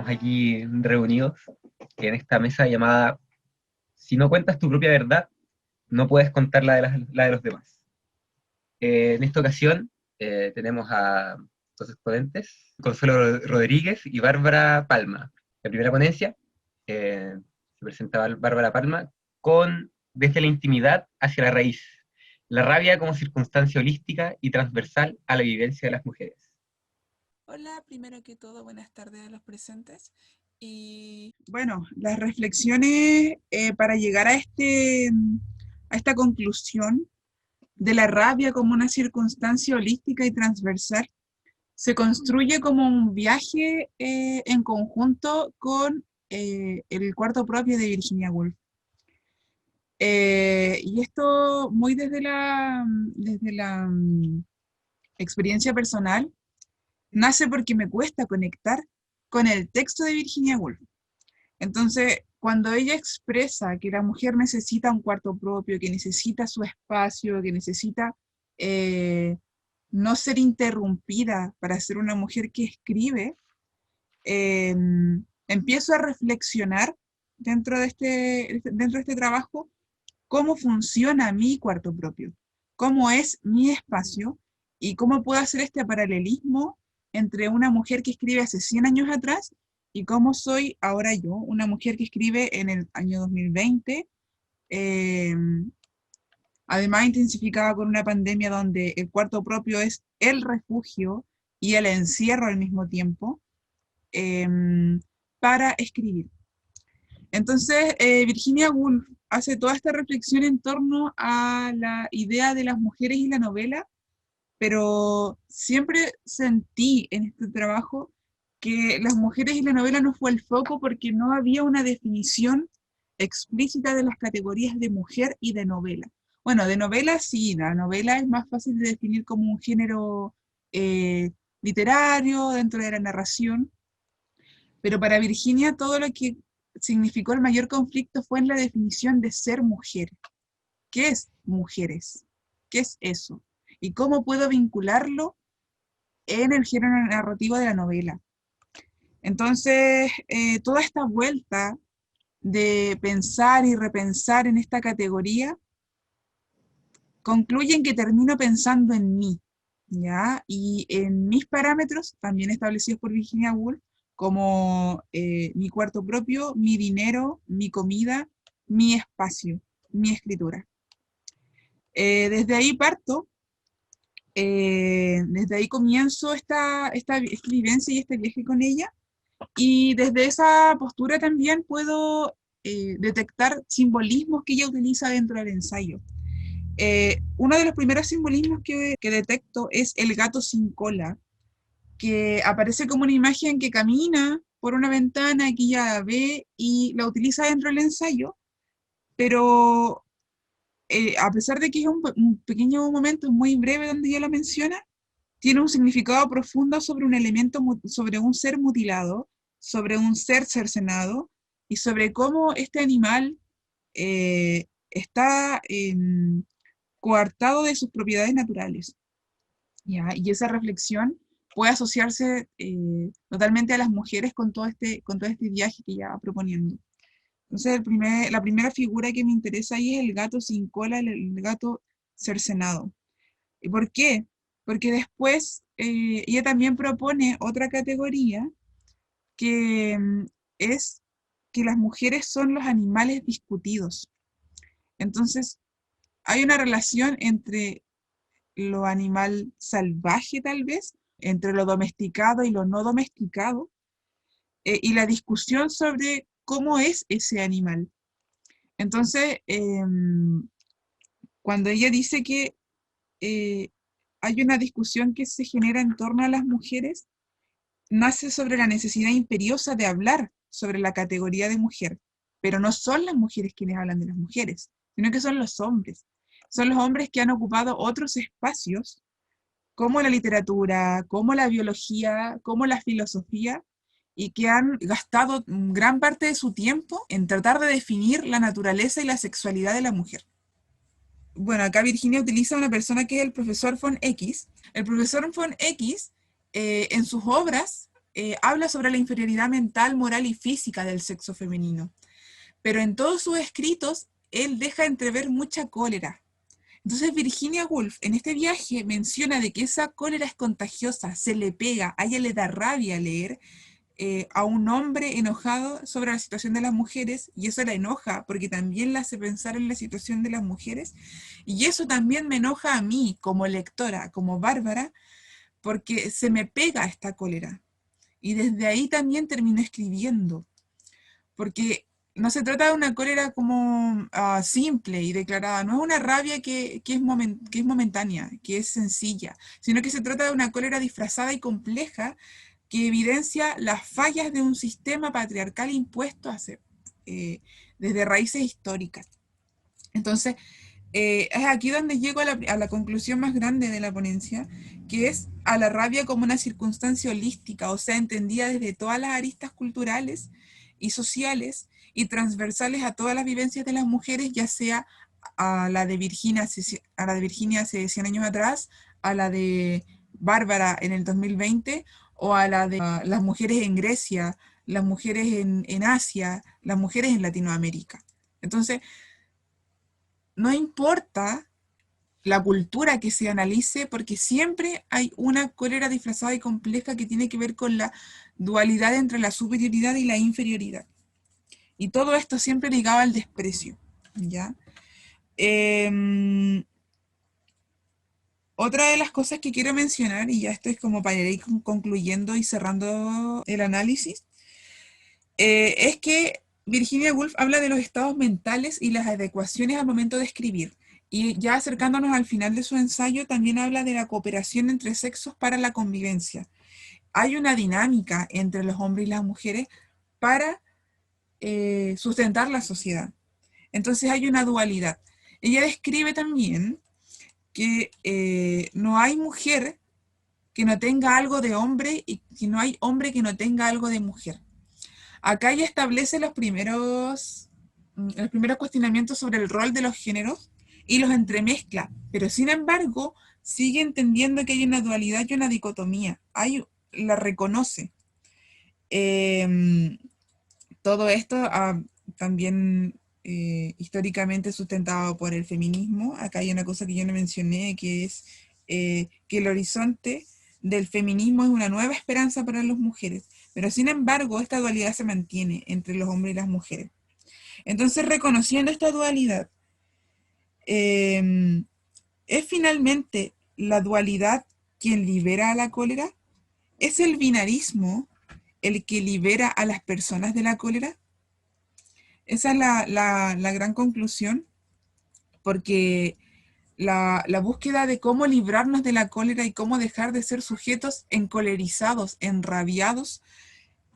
aquí reunidos en esta mesa llamada Si no cuentas tu propia verdad, no puedes contar la de los demás. En esta ocasión tenemos a dos exponentes, Consuelo Rodríguez y Bárbara Palma. La primera ponencia se presentaba Bárbara Palma con Desde la intimidad hacia la raíz, la rabia como circunstancia holística y transversal a la vivencia de las mujeres. Hola, primero que todo, buenas tardes a los presentes. Y bueno, las reflexiones para llegar a esta conclusión de la rabia como una circunstancia holística y transversal se construye como un viaje en conjunto con el cuarto propio de Virginia Woolf. Y esto muy desde la experiencia personal nace porque me cuesta conectar con el texto de Virginia Woolf. Entonces, cuando ella expresa que la mujer necesita un cuarto propio, que necesita su espacio, que necesita eh, no ser interrumpida para ser una mujer que escribe, eh, empiezo a reflexionar dentro de este trabajo cómo funciona mi cuarto propio, cómo es mi espacio y cómo puedo hacer este paralelismo entre una mujer que escribe hace 100 años atrás y cómo soy ahora yo, una mujer que escribe en el año 2020, eh, además intensificada con una pandemia donde el cuarto propio es el refugio y el encierro al mismo tiempo, eh, para escribir. Entonces, Virginia Woolf hace toda esta reflexión en torno a la idea de las mujeres y la novela, pero siempre sentí en este trabajo que las mujeres y la novela no fue el foco porque no había una definición explícita de las categorías de mujer y de novela. Bueno, de novela sí, la novela es más fácil de definir como un género eh, literario dentro de la narración, pero para Virginia todo lo que significó el mayor conflicto fue en la definición de ser mujer. ¿Qué es mujeres? ¿Qué es eso? ¿Y cómo puedo vincularlo en el género narrativo de la novela? Entonces, toda esta vuelta de pensar y repensar en esta categoría concluye en que termino pensando en mí, ¿ya? Y en mis parámetros, también establecidos por Virginia Woolf, como mi cuarto propio, mi dinero, mi comida, mi espacio, mi escritura. Desde ahí parto, desde ahí comienzo esta vivencia y este viaje con ella, y desde esa postura también puedo detectar simbolismos que ella utiliza dentro del ensayo. Uno de los primeros simbolismos que detecto es el gato sin cola, que aparece como una imagen que camina por una ventana que ella ve y la utiliza dentro del ensayo, pero a pesar de que es un pequeño momento muy breve donde ella lo menciona, tiene un significado profundo sobre un elemento, sobre un ser mutilado, sobre un ser cercenado y sobre cómo este animal está coartado de sus propiedades naturales. ¿Ya? Y esa reflexión puede asociarse totalmente a las mujeres con todo este viaje que ella va proponiendo. Entonces, la primera figura que me interesa ahí es el gato sin cola, el gato cercenado. ¿Y por qué? Porque después ella también propone otra categoría que es que las mujeres son los animales discutidos. Entonces, hay una relación entre lo animal salvaje tal vez, entre lo domesticado y lo no domesticado, y la discusión sobre cómo es ese animal. Entonces, cuando ella dice que eh, hay una discusión que se genera en torno a las mujeres, nace sobre la necesidad imperiosa de hablar sobre la categoría de mujer, pero no son las mujeres quienes hablan de las mujeres, sino que son los hombres. Son los hombres que han ocupado otros espacios como la literatura, como la biología, como la filosofía, y que han gastado gran parte de su tiempo en tratar de definir la naturaleza y la sexualidad de la mujer. Bueno, acá Virginia utiliza una persona que es el profesor von X. El profesor von X, en sus obras, habla sobre la inferioridad mental, moral y física del sexo femenino. Pero en todos sus escritos, él deja entrever mucha cólera. Entonces Virginia Woolf en este viaje menciona de que esa cólera es contagiosa, se le pega, a ella le da rabia leer a un hombre enojado sobre la situación de las mujeres, y eso la enoja porque también la hace pensar en la situación de las mujeres, y eso también me enoja a mí como lectora, como Bárbara, porque se me pega esta cólera. Y desde ahí también termino escribiendo, porque no se trata de una cólera como simple y declarada, no es una rabia que es momentánea, que es sencilla, sino que se trata de una cólera disfrazada y compleja que evidencia las fallas de un sistema patriarcal impuesto desde raíces históricas. Entonces, es aquí donde llego a la conclusión más grande de la ponencia, que es a la rabia como una circunstancia holística, o sea, entendida desde todas las aristas culturales y sociales y transversales a todas las vivencias de las mujeres, ya sea a la de Virginia hace 100 años atrás, a la de Bárbara en el 2020, o a la de las mujeres en Grecia, las mujeres en Asia, las mujeres en Latinoamérica. Entonces, no importa la cultura que se analice, porque siempre hay una cólera disfrazada y compleja que tiene que ver con la dualidad entre la superioridad y la inferioridad. Y todo esto siempre ligado al desprecio, ¿ya? Otra de las cosas que quiero mencionar, y ya esto es como para ir concluyendo y cerrando el análisis, es que Virginia Woolf habla de los estados mentales y las adecuaciones al momento de escribir. Y ya acercándonos al final de su ensayo, también habla de la cooperación entre sexos para la convivencia. Hay una dinámica entre los hombres y las mujeres para sustentar la sociedad. Entonces hay una dualidad. Ella describe también que no hay mujer que no tenga algo de hombre y que no hay hombre que no tenga algo de mujer. Acá ella establece los primeros cuestionamientos sobre el rol de los géneros y los entremezcla, pero sin embargo sigue entendiendo que hay una dualidad y una dicotomía. La reconoce. Eh, Todo esto también históricamente sustentado por el feminismo. Acá hay una cosa que yo no mencioné, que es que el horizonte del feminismo es una nueva esperanza para las mujeres, pero sin embargo esta dualidad se mantiene entre los hombres y las mujeres. Entonces, reconociendo esta dualidad, eh, ¿es finalmente la dualidad quien libera a la cólera? ¿Es el binarismo el que libera a las personas de la cólera? Esa es la gran conclusión, porque la búsqueda de cómo librarnos de la cólera y cómo dejar de ser sujetos encolerizados, enrabiados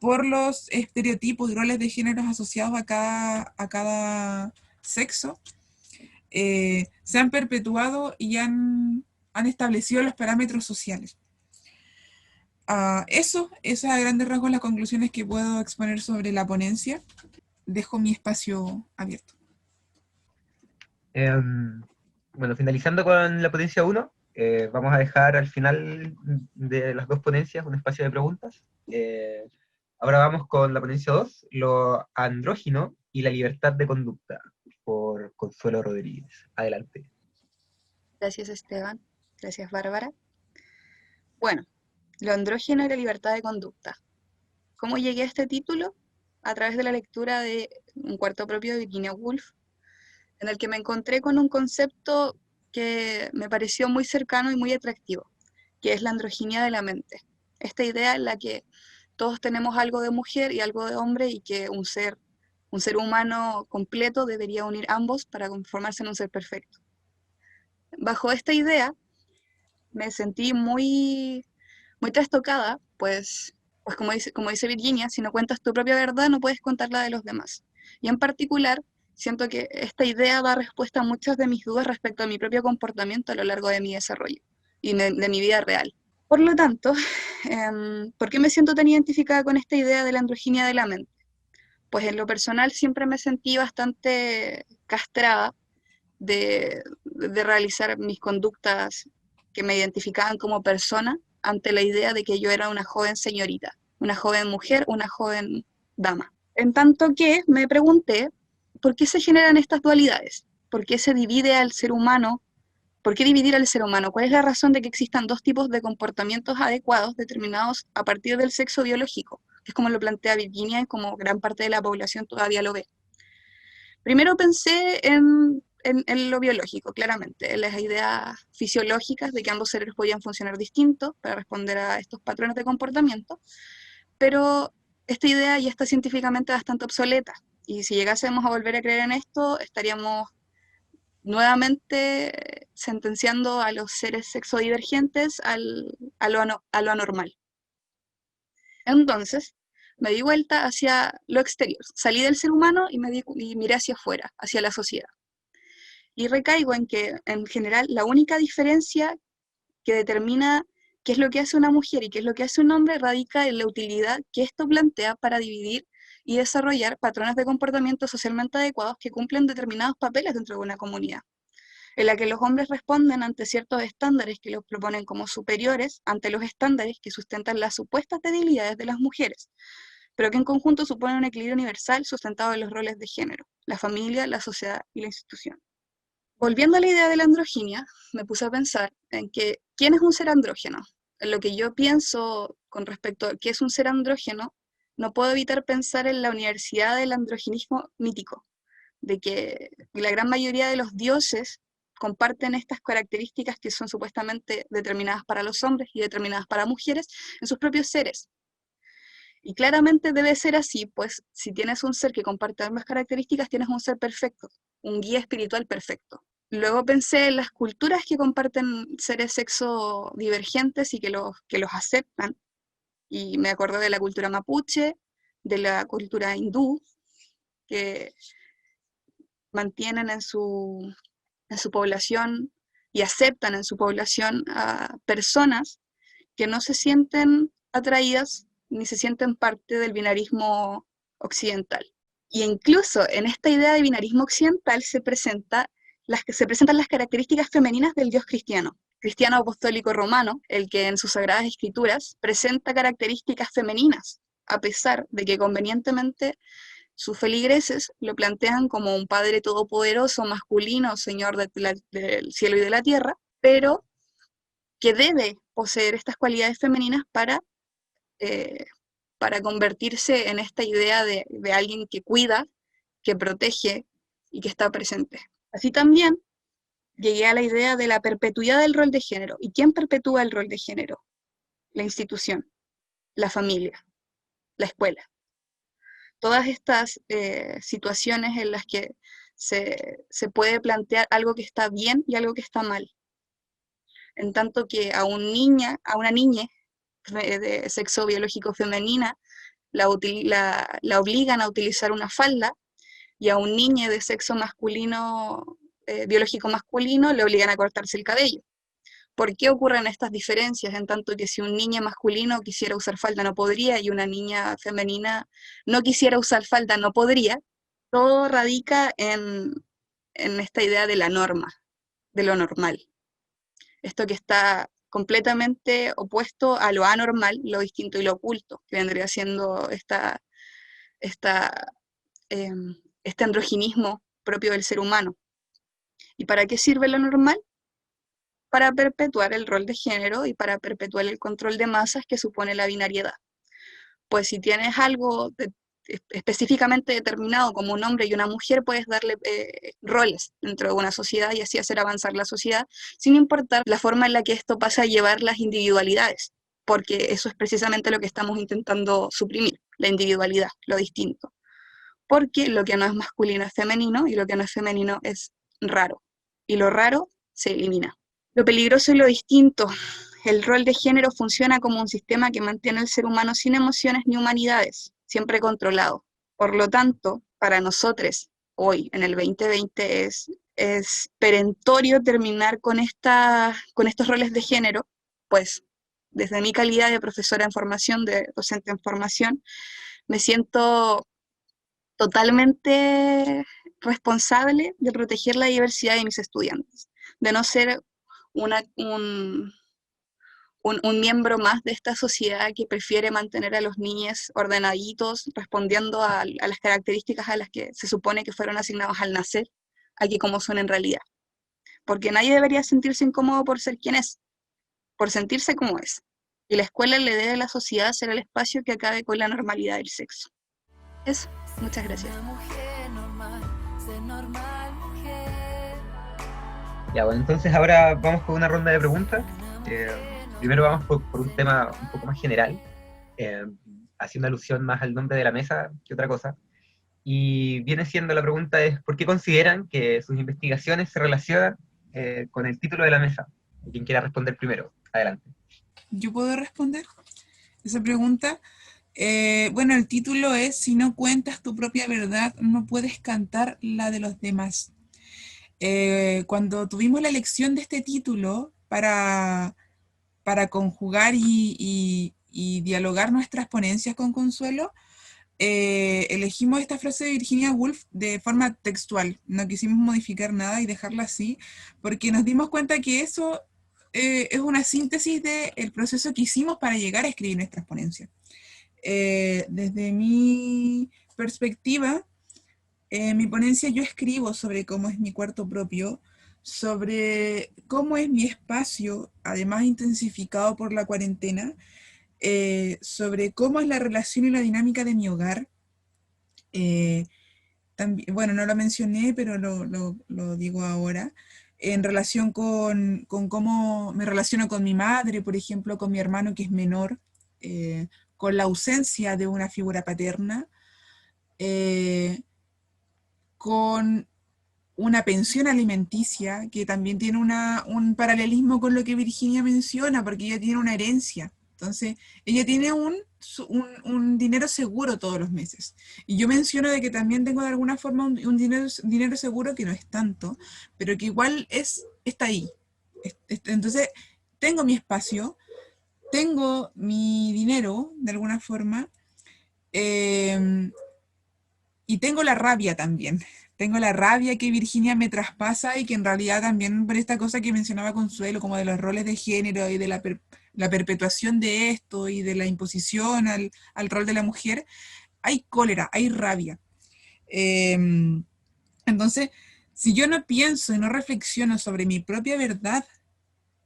por los estereotipos y roles de géneros asociados a cada sexo, se han perpetuado y han establecido los parámetros sociales. Esas a grandes rasgos las conclusiones que puedo exponer sobre la ponencia. Dejo mi espacio abierto. Bueno, finalizando con la ponencia 1, vamos a dejar al final de las dos ponencias un espacio de preguntas. Ahora vamos con la ponencia 2, lo andrógino y la libertad de conducta, por Consuelo Rodríguez. Adelante. Gracias, Esteban. Gracias, Bárbara. Bueno, lo andrógeno y la libertad de conducta. ¿Cómo llegué a este título? A través de la lectura de Un cuarto propio de Virginia Woolf, en el que me encontré con un concepto que me pareció muy cercano y muy atractivo, que es la androginia de la mente. Esta idea en la que todos tenemos algo de mujer y algo de hombre, y que un ser humano completo debería unir ambos para conformarse en un ser perfecto. Bajo esta idea me sentí muy, muy trastocada, pues como dice Virginia, si no cuentas tu propia verdad, no puedes contar la de los demás. Y en particular, siento que esta idea da respuesta a muchas de mis dudas respecto a mi propio comportamiento a lo largo de mi desarrollo y de mi vida real. Por lo tanto, ¿por qué me siento tan identificada con esta idea de la androginia de la mente? Pues en lo personal siempre me sentí bastante castrada de realizar mis conductas que me identificaban como persona ante la idea de que yo era una joven señorita, una joven mujer, una joven dama. En tanto que me pregunté, ¿por qué se generan estas dualidades? ¿Por qué se divide al ser humano? ¿Por qué dividir al ser humano? ¿Cuál es la razón de que existan dos tipos de comportamientos adecuados determinados a partir del sexo biológico? Que es como lo plantea Virginia y como gran parte de la población todavía lo ve. Primero pensé en lo biológico, claramente, en las ideas fisiológicas de que ambos cerebros podían funcionar distintos para responder a estos patrones de comportamiento, pero esta idea ya está científicamente bastante obsoleta, y si llegásemos a volver a creer en esto, estaríamos nuevamente sentenciando a los seres sexodivergentes a lo anormal. Entonces, me di vuelta hacia lo exterior, salí del ser humano y miré hacia afuera, hacia la sociedad. Y recaigo en que, en general, la única diferencia que determina qué es lo que hace una mujer y qué es lo que hace un hombre radica en la utilidad que esto plantea para dividir y desarrollar patrones de comportamiento socialmente adecuados que cumplen determinados papeles dentro de una comunidad, en la que los hombres responden ante ciertos estándares que los proponen como superiores ante los estándares que sustentan las supuestas debilidades de las mujeres, pero que en conjunto suponen un equilibrio universal sustentado en los roles de género, la familia, la sociedad y la institución. Volviendo a la idea de la androginia, me puse a pensar en que, ¿quién es un ser andrógeno? En lo que yo pienso con respecto a qué es un ser andrógeno, no puedo evitar pensar en la universidad del androginismo mítico, de que la gran mayoría de los dioses comparten estas características que son supuestamente determinadas para los hombres y determinadas para mujeres en sus propios seres. Y claramente debe ser así, pues si tienes un ser que comparte ambas características, tienes un ser perfecto, un guía espiritual perfecto. Luego pensé en las culturas que comparten seres sexodivergentes y que los aceptan, y me acordé de la cultura mapuche, de la cultura hindú, que mantienen en su población y aceptan en su población a personas que no se sienten atraídas ni se sienten parte del binarismo occidental. Y incluso en esta idea de binarismo occidental se presentan las características femeninas del Dios cristiano apostólico romano, el que en sus sagradas escrituras presenta características femeninas, a pesar de que convenientemente sus feligreses lo plantean como un Padre todopoderoso, masculino, Señor del cielo y de la tierra, pero que debe poseer estas cualidades femeninas para convertirse en esta idea de alguien que cuida, que protege y que está presente. Así también llegué a la idea de la perpetuidad del rol de género. ¿Y quién perpetúa el rol de género? La institución, la familia, la escuela. Todas estas situaciones en las que se puede plantear algo que está bien y algo que está mal. En tanto que a una niña de sexo biológico femenina la obligan a utilizar una falda, y a un niño de sexo masculino, biológico masculino, le obligan a cortarse el cabello. ¿Por qué ocurren estas diferencias? En tanto que si un niño masculino quisiera usar falda no podría, y una niña femenina no quisiera usar falda no podría, todo radica en esta idea de la norma, de lo normal. Esto que está completamente opuesto a lo anormal, lo distinto y lo oculto, que vendría siendo este androginismo propio del ser humano. ¿Y para qué sirve lo normal? Para perpetuar el rol de género y para perpetuar el control de masas que supone la binariedad. Pues si tienes algo específicamente determinado como un hombre y una mujer, puedes darle roles dentro de una sociedad y así hacer avanzar la sociedad, sin importar la forma en la que esto pasa a llevar las individualidades, porque eso es precisamente lo que estamos intentando suprimir, la individualidad, lo distinto. Porque lo que no es masculino es femenino y lo que no es femenino es raro, y lo raro se elimina. Lo peligroso y lo distinto. El rol de género funciona como un sistema que mantiene al ser humano sin emociones ni humanidades, siempre controlado. Por lo tanto, para nosotros, hoy, en el 2020, es perentorio terminar con estos roles de género, pues desde mi calidad de profesora en formación, de docente en formación, me siento totalmente responsable de proteger la diversidad de mis estudiantes, de no ser un un miembro más de esta sociedad que prefiere mantener a los niños ordenaditos, respondiendo a las características a las que se supone que fueron asignados al nacer, a que como son en realidad. Porque nadie debería sentirse incómodo por ser quien es, por sentirse como es. Y la escuela le debe a la sociedad ser el espacio que acabe con la normalidad del sexo. Eso, muchas gracias. Ya, bueno, entonces ahora vamos con una ronda de preguntas. Primero vamos por un tema un poco más general, haciendo alusión más al nombre de la mesa que otra cosa. Y viene siendo la pregunta es, ¿por qué consideran que sus investigaciones se relacionan con el título de la mesa? Quien quiera responder primero, adelante. ¿Yo puedo responder esa pregunta? Bueno, el título es: si no cuentas tu propia verdad, no puedes cantar la de los demás. Cuando tuvimos la elección de este título para conjugar y dialogar nuestras ponencias con Consuelo, elegimos esta frase de Virginia Woolf de forma textual. No quisimos modificar nada y dejarla así, porque nos dimos cuenta que eso es una síntesis del proceso que hicimos para llegar a escribir nuestras ponencias. Desde mi perspectiva, en mi ponencia yo escribo sobre cómo es mi cuarto propio, sobre cómo es mi espacio, además intensificado por la cuarentena, sobre cómo es la relación y la dinámica de mi hogar. También, bueno, no lo mencioné, pero lo digo ahora, en relación con cómo me relaciono con mi madre, por ejemplo, con mi hermano que es menor, con la ausencia de una figura paterna, eh, con una pensión alimenticia, que también tiene un paralelismo con lo que Virginia menciona, porque ella tiene una herencia. Entonces, ella tiene un dinero seguro todos los meses. Y yo menciono de que también tengo de alguna forma un dinero seguro que no es tanto, pero que igual está ahí. Entonces, tengo mi espacio, tengo mi dinero de alguna forma, eh, y tengo la rabia también. Tengo la rabia que Virginia me traspasa y que en realidad también por esta cosa que mencionaba Consuelo, como de los roles de género y de la perpetuación de esto y de la imposición al rol de la mujer, hay cólera, hay rabia. Eh, entonces, si yo no pienso y no reflexiono sobre mi propia verdad,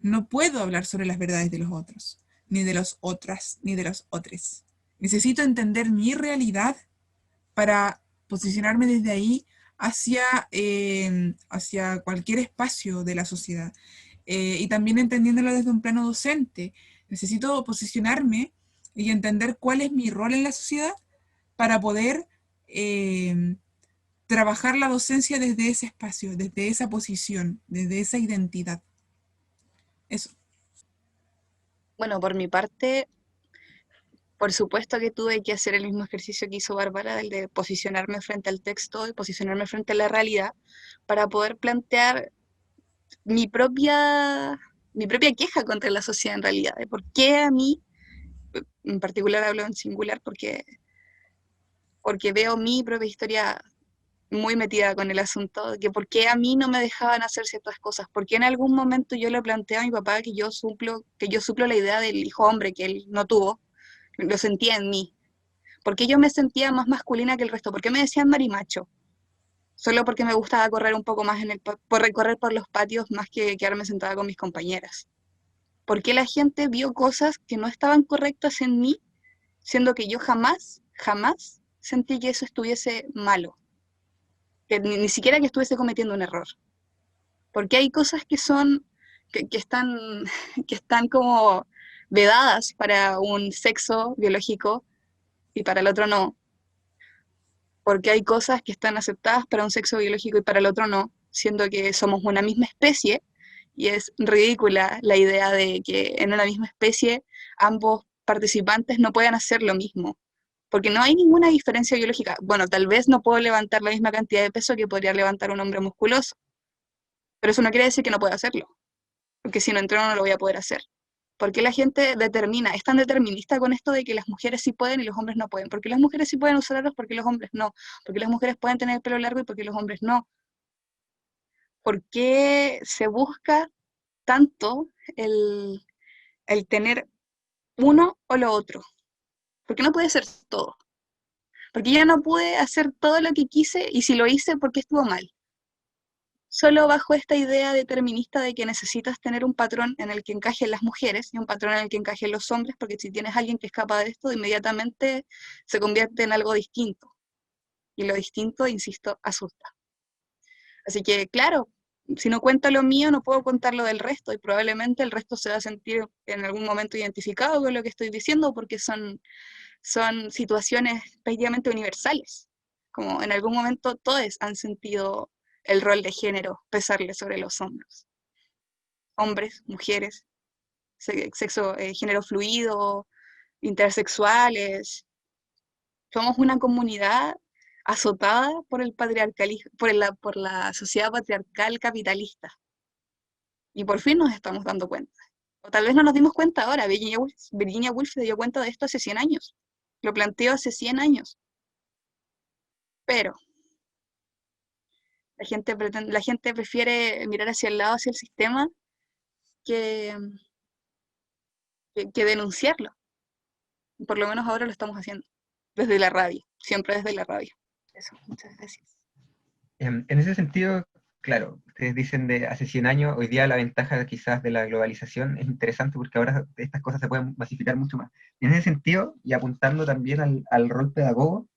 no puedo hablar sobre las verdades de los otros, ni de los otras, ni de los otros. Necesito entender mi realidad para posicionarme desde ahí hacia cualquier espacio de la sociedad. Y también entendiéndolo desde un plano docente. Necesito posicionarme y entender cuál es mi rol en la sociedad para poder trabajar la docencia desde ese espacio, desde esa posición, desde esa identidad. Eso. Bueno, por mi parte, por supuesto que tuve que hacer el mismo ejercicio que hizo Bárbara, el de posicionarme frente al texto y posicionarme frente a la realidad para poder plantear mi propia queja contra la sociedad en realidad, de por qué a mí, en particular hablo en singular, porque veo mi propia historia muy metida con el asunto, de que por qué a mí no me dejaban hacer ciertas cosas, por qué en algún momento yo le planteé a mi papá que yo suplo la idea del hijo hombre que él no tuvo, lo sentía en mí, por qué yo me sentía más masculina que el resto, por qué me decían marimacho, solo porque me gustaba correr un poco más por recorrer por los patios más que quedarme sentada con mis compañeras. ¿Por qué la gente vio cosas que no estaban correctas en mí, siendo que yo jamás, jamás sentí que eso estuviese malo, que ni siquiera que estuviese cometiendo un error? Porque hay cosas que están, que están como vedadas para un sexo biológico y para el otro no. Porque hay cosas que están aceptadas para un sexo biológico y para el otro no, siendo que somos una misma especie, y es ridícula la idea de que en una misma especie ambos participantes no puedan hacer lo mismo, porque no hay ninguna diferencia biológica. Bueno, tal vez no puedo levantar la misma cantidad de peso que podría levantar un hombre musculoso, pero eso no quiere decir que no pueda hacerlo, porque si no entreno no lo voy a poder hacer. ¿Por qué la gente es tan determinista con esto de que las mujeres sí pueden y los hombres no pueden? ¿Por qué las mujeres sí pueden usar aros, porque los hombres no? ¿Por qué las mujeres pueden tener el pelo largo y porque los hombres no? ¿Por qué se busca tanto el, el tener uno o lo otro, porque no puede ser todo, porque yo no pude hacer todo lo que quise y si lo hice, ¿porque estuvo mal? Solo bajo esta idea determinista de que necesitas tener un patrón en el que encajen las mujeres y un patrón en el que encajen los hombres, porque si tienes a alguien que escapa de esto, inmediatamente se convierte en algo distinto. Y lo distinto, insisto, asusta. Así que, claro, si no cuento lo mío, no puedo contar lo del resto, y probablemente el resto se va a sentir en algún momento identificado con lo que estoy diciendo, porque son situaciones prácticamente universales. Como en algún momento todos han sentido el rol de género pesarle sobre los hombros. Hombres, mujeres, sexo, género fluido, intersexuales. Somos una comunidad azotada por el patriarcalismo, por la sociedad patriarcal capitalista. Y por fin nos estamos dando cuenta. O tal vez no nos dimos cuenta ahora. Virginia Woolf se dio cuenta de esto hace 100 años. Lo planteó hace 100 años. Pero la gente prefiere mirar hacia el lado, hacia el sistema, que, que denunciarlo. Por lo menos ahora lo estamos haciendo. Desde la rabia. Siempre desde la rabia. Eso, muchas gracias. En ese sentido, claro, ustedes dicen de hace 100 años, hoy día la ventaja quizás de la globalización es interesante porque ahora estas cosas se pueden masificar mucho más. En ese sentido, y apuntando también al rol pedagogo,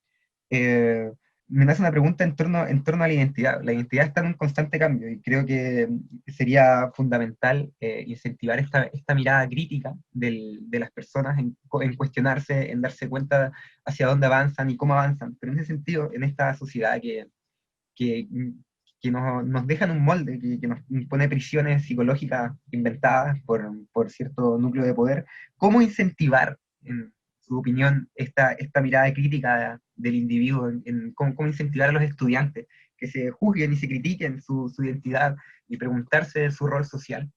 eh, me nace una pregunta en torno a la identidad. La identidad está en un constante cambio y creo que sería fundamental incentivar esta mirada crítica de las personas en cuestionarse, en darse cuenta hacia dónde avanzan y cómo avanzan. Pero en ese sentido, en esta sociedad que, que nos dejan un molde, que nos impone prisiones psicológicas inventadas por cierto núcleo de poder, ¿cómo incentivar, en su opinión, esta mirada crítica del individuo, cómo incentivar a los estudiantes que se juzguen y se critiquen su identidad y preguntarse su rol social?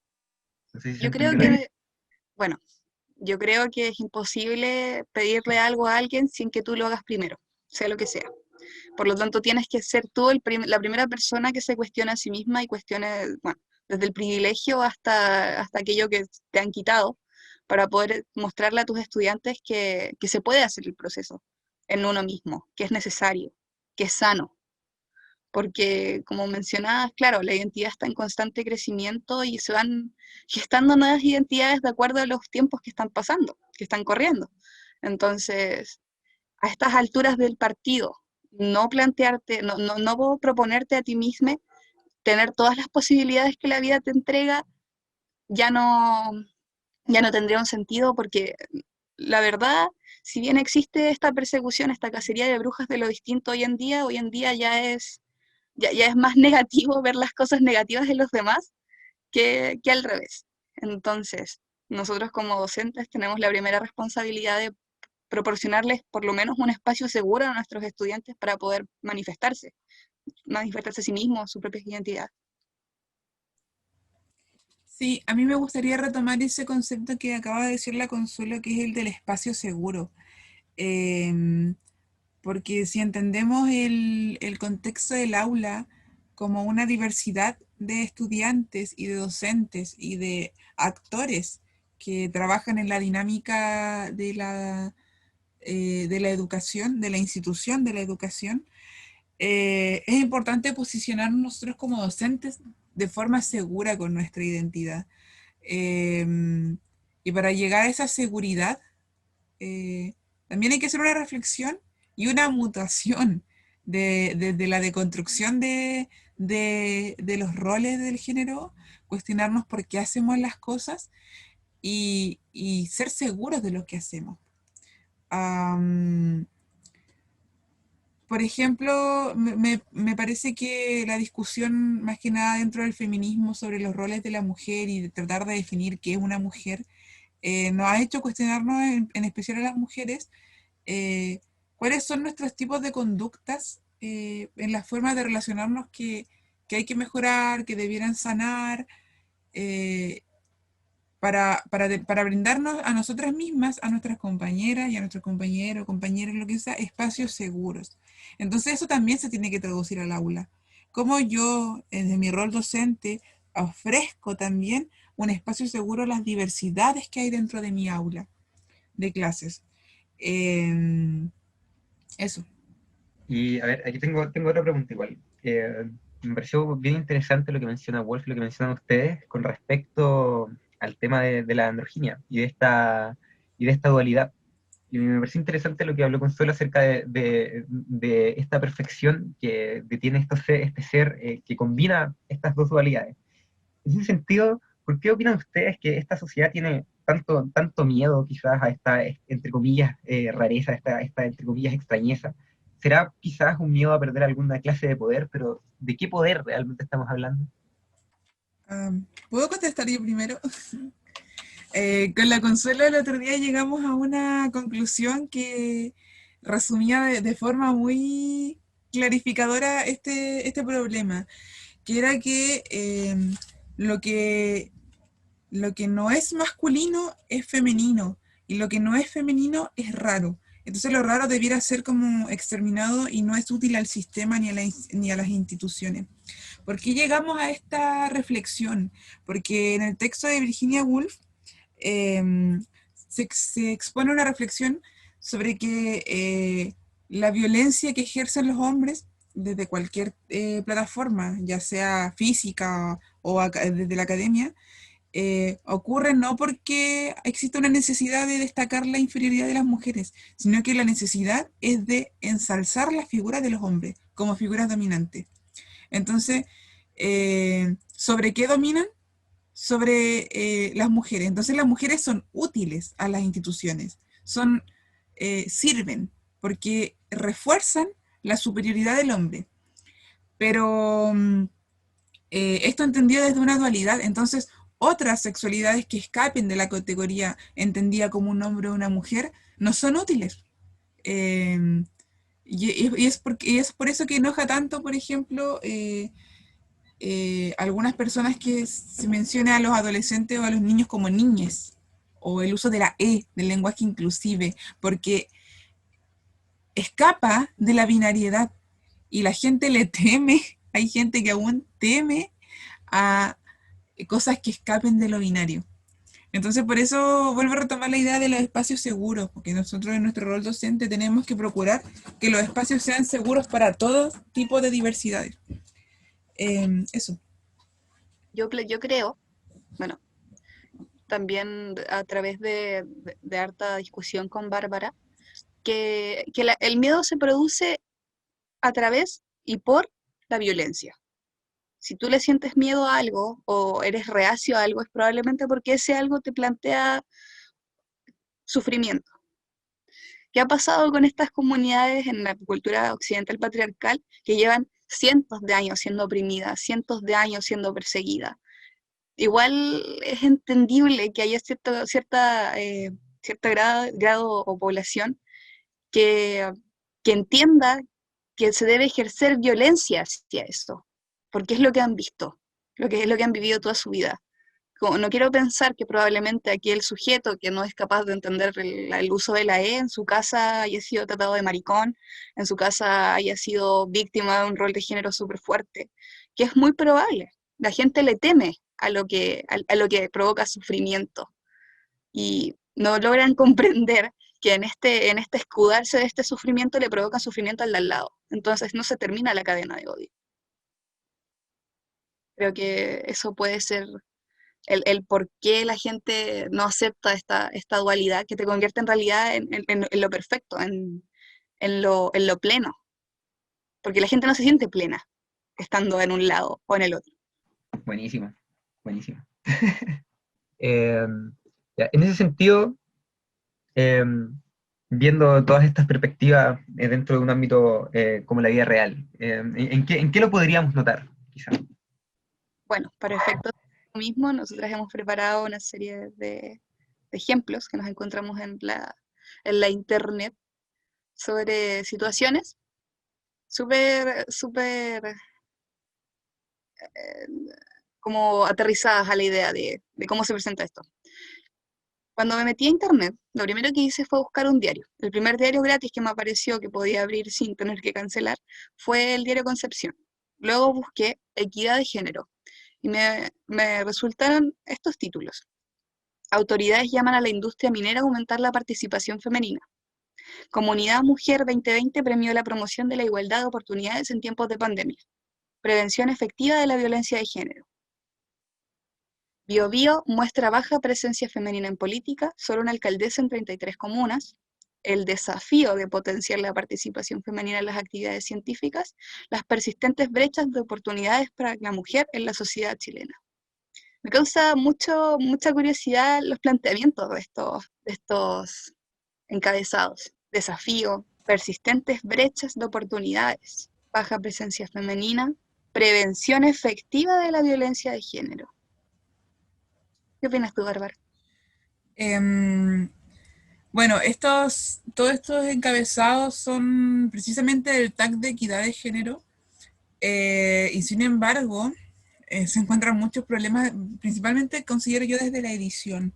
No sé si se Yo creo entendió la idea. que, bueno, yo creo que es imposible pedirle algo a alguien sin que tú lo hagas primero, sea lo que sea. Por lo tanto, tienes que ser tú la primera persona que se cuestione a sí misma y cuestione, bueno, desde el privilegio hasta aquello que te han quitado, para poder mostrarle a tus estudiantes que se puede hacer el proceso en uno mismo, que es necesario, que es sano. Porque, como mencionabas, claro, la identidad está en constante crecimiento y se van gestando nuevas identidades de acuerdo a los tiempos que están pasando, que están corriendo. Entonces, a estas alturas del partido, no plantearte, no proponerte a ti mismo tener todas las posibilidades que la vida te entrega, ya no, ya no tendría un sentido porque la verdad, si bien existe esta persecución, esta cacería de brujas de lo distinto hoy en día ya es más negativo ver las cosas negativas de los demás que al revés. Entonces, nosotros como docentes tenemos la primera responsabilidad de proporcionarles por lo menos un espacio seguro a nuestros estudiantes para poder manifestarse a sí mismos, su propia identidad. Sí, a mí me gustaría retomar ese concepto que acaba de decir la Consuelo, que es el del espacio seguro. Em, Porque si entendemos el contexto del aula como una diversidad de estudiantes y de docentes y de actores que trabajan en la dinámica de la educación, de la institución de la educación, es importante posicionarnos nosotros como docentes de forma segura con nuestra identidad. Eh, y para llegar a esa seguridad, también hay que hacer una reflexión y una mutación de la deconstrucción de los roles del género, cuestionarnos por qué hacemos las cosas y ser seguros de lo que hacemos. Am, por ejemplo, me parece que la discusión, más que nada dentro del feminismo, sobre los roles de la mujer y de tratar de definir qué es una mujer, nos ha hecho cuestionarnos, en especial a las mujeres, eh, cuáles son nuestros tipos de conductas en la forma de relacionarnos que hay que mejorar, que debieran sanar, eh, para brindarnos a nosotras mismas, a nuestras compañeras y a nuestros compañeros, compañeras, lo que sea, espacios seguros. Entonces eso también se tiene que traducir al aula. Como yo, desde mi rol docente, ofrezco también un espacio seguro a las diversidades que hay dentro de mi aula de clases. Eso. Y a ver, aquí tengo otra pregunta igual. Me pareció bien interesante lo que menciona Wolf y lo que mencionan ustedes con respecto al tema de la androginia y de esta dualidad. Y me pareció interesante lo que habló Consuelo acerca de esta perfección que tiene este ser que combina estas dos dualidades. En ese sentido, ¿por qué opinan ustedes que esta sociedad tiene tanto miedo quizás a esta, entre comillas, rareza, esta, entre comillas, extrañeza? ¿Será quizás un miedo a perder alguna clase de poder? Pero ¿de qué poder realmente estamos hablando? ¿Puedo contestar yo primero? Con la Consuelo el otro día llegamos a una conclusión que resumía de forma muy clarificadora este problema, que era que, lo que lo que no es masculino es femenino y lo que no es femenino es raro. Entonces lo raro debiera ser como exterminado y no es útil al sistema ni a las instituciones. ¿Por qué llegamos a esta reflexión? Porque en el texto de Virginia Woolf eh, se expone una reflexión sobre que la violencia que ejercen los hombres desde cualquier plataforma, ya sea física o desde la academia, ocurre no porque existe una necesidad de destacar la inferioridad de las mujeres, sino que la necesidad es de ensalzar la figura de los hombres como figuras dominantes. Entonces, ¿sobre qué dominan? Sobre las mujeres. Entonces las mujeres son útiles a las instituciones, sirven porque refuerzan la superioridad del hombre. Pero esto entendido desde una dualidad, entonces otras sexualidades que escapen de la categoría entendida como un hombre o una mujer no son útiles. Eh, y es por eso que enoja tanto, por ejemplo, algunas personas que se menciona a los adolescentes o a los niños como niñes, o el uso de la E, del lenguaje inclusive, porque escapa de la binariedad y la gente le teme, hay gente que aún teme a cosas que escapen de lo binario. Entonces, por eso vuelvo a retomar la idea de los espacios seguros, porque nosotros en nuestro rol docente tenemos que procurar que los espacios sean seguros para todo tipo de diversidades. Eso. Yo creo, bueno, también a través de harta discusión con Bárbara, que el miedo se produce a través y por la violencia. Si tú le sientes miedo a algo o eres reacio a algo, es probablemente porque ese algo te plantea sufrimiento. ¿Qué ha pasado con estas comunidades en la cultura occidental patriarcal que llevan cientos de años siendo oprimidas, cientos de años siendo perseguidas? Igual es entendible que haya cierto grado o población que, que entienda que se debe ejercer violencia hacia eso, porque es lo que han visto, es lo que han vivido toda su vida. Como, no quiero pensar que probablemente aquí el sujeto que no es capaz de entender el uso de la E en su casa haya sido tratado de maricón, en su casa haya sido víctima de un rol de género súper fuerte, que es muy probable. La gente le teme a lo que provoca sufrimiento y no logran comprender que en este escudarse de este sufrimiento le provoca sufrimiento al de al lado. Entonces no se termina la cadena de odio. Creo que eso puede ser el por qué la gente no acepta esta dualidad que te convierte en realidad en lo perfecto, en lo pleno. Porque la gente no se siente plena estando en un lado o en el otro. Buenísimo, buenísimo. Eh, ya, en ese sentido, eh, viendo todas estas perspectivas dentro de un ámbito como la vida real, ¿en qué lo podríamos notar, quizá? Bueno, para efectos de lo mismo, nosotras hemos preparado una serie de ejemplos que nos encontramos en la internet sobre situaciones súper como aterrizadas a la idea de cómo se presenta esto. Cuando me metí a internet, lo primero que hice fue buscar un diario. El primer diario gratis que me apareció que podía abrir sin tener que cancelar fue el diario Concepción. Luego busqué equidad de género y me resultaron estos títulos. Autoridades llaman a la industria minera a aumentar la participación femenina. Comunidad Mujer 2020 premió la promoción de la igualdad de oportunidades en tiempos de pandemia. Prevención efectiva de la violencia de género. Biobío muestra baja presencia femenina en política, solo una alcaldesa en 33 comunas. El desafío de potenciar la participación femenina en las actividades científicas, las persistentes brechas de oportunidades para la mujer en la sociedad chilena. Me causa mucha curiosidad los planteamientos de estos encabezados. Desafío, persistentes brechas de oportunidades, baja presencia femenina, prevención efectiva de la violencia de género. ¿Qué opinas tú, Bárbara? Bueno, todos estos encabezados son precisamente del tag de equidad de género, y sin embargo, se encuentran muchos problemas, principalmente considero yo desde la edición.